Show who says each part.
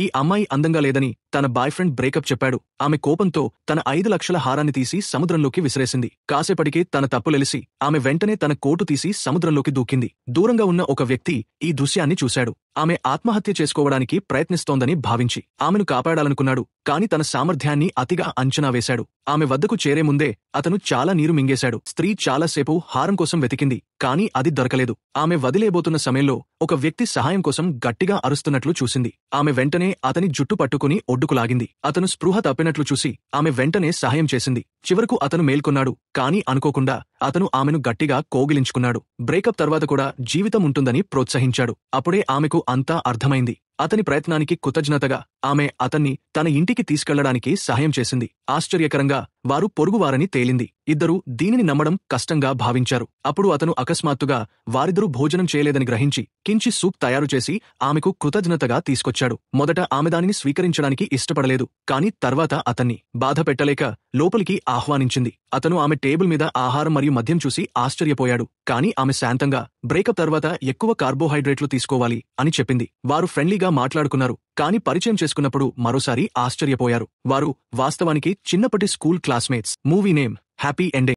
Speaker 1: ఈ అమ్మాయి అందంగా లేదని తన బాయ్ ఫ్రెండ్ బ్రేకప్ చెప్పాడు. ఆమె కోపంతో తన 5 లక్షల హారాన్ని తీసి సముద్రంలోకి విసిరేసింది. కాసేపటికి తన తప్పులెలిసి ఆమె వెంటనే తన కోటు తీసి సముద్రంలోకి దూకింది. దూరంగా ఉన్న ఒక వ్యక్తి ఈ దృశ్యాన్ని చూశాడు. ఆమె ఆత్మహత్య చేసుకోవడానికి ప్రయత్నిస్తోందని భావించి ఆమెను కాపాడాలనుకున్నాడు. కాని తన సామర్థ్యాన్ని అతిగా అంచనా వేశాడు. ఆమె వద్దకు చేరే ముందే అతను చాలా నీరు మింగేశాడు. స్త్రీ చాలాసేపు హారం కోసం వెతికింది, కాని అది దొరకలేదు. ఆమె వదిలేబోతున్న సమయంలో ఒక వ్యక్తి సహాయం కోసం గట్టిగా అరుస్తున్నట్లు చూసింది. ఆమె వెంటనే అతని జుట్టు పట్టుకుని ఒడ్డుకు లాగింది. అతను స్పృహ తప్పినట్లు చూసి ఆమె వెంటనే సహాయం చేసింది. చివరకు అతను మేల్కొన్నాడు. కాని అనుకోకుండా అతను ఆమెను గట్టిగా కోగిలించుకున్నాడు. బ్రేకప్ తర్వాత కూడా జీవితం ఉంటుందని ప్రోత్సహించాడు. అప్పుడే ఆమెకు అంతా అర్థమైంది. అతని ప్రయత్నానికి కృతజ్ఞతగా ఆమె అతన్ని తన ఇంటికి తీసుకెళ్లడానికి సహాయం చేసింది. ఆశ్చర్యకరంగా వారు పొరుగువారని తేలింది. ఇద్దరూ దీనిని నమ్మడం కష్టంగా భావించారు. అప్పుడు అతను అకస్మాత్తుగా వారిద్దరూ భోజనం చేయలేదని గ్రహించి కించి సూప్ తయారు చేసి ఆమెకు కృతజ్ఞతగా తీసుకొచ్చాడు. మొదట ఆమె దానిని స్వీకరించడానికి ఇష్టపడలేదు. కాని తర్వాత అతన్ని బాధ పెట్టలేక లోపలికి ఆహ్వానించింది. అతను ఆమె టేబుల్ మీద ఆహారం మరియు మద్యం చూసి ఆశ్చర్యపోయాడు. కాని ఆమె శాంతంగా బ్రేకప్ తర్వాత ఎక్కువ కార్బోహైడ్రేట్లు తీసుకోవాలి అని చెప్పింది. వారు ఫ్రెండ్లీగా మాట్లాడుకున్నారు. కాని పరిచయం చేసుకున్నప్పుడు మరోసారి ఆశ్చర్యపోయారు. వారు వాస్తవానికి చిన్నప్పటి school classmates. Movie name happy ending.